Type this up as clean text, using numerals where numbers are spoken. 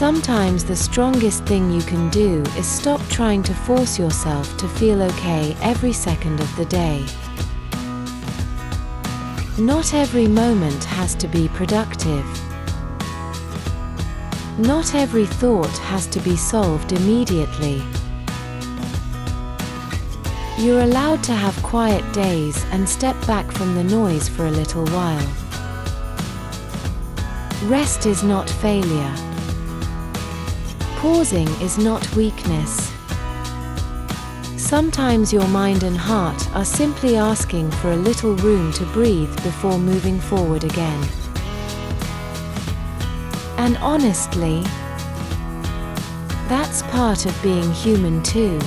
Sometimes the strongest thing you can do is stop trying to force yourself to feel okay every second of the day. Not every moment has to be productive. Not every thought has to be solved immediately. You're allowed to have quiet days and step back from the noise for a little while. Rest is not failure. Pausing is not weakness. Sometimes your mind and heart are simply asking for a little room to breathe before moving forward again. And honestly, that's part of being human too.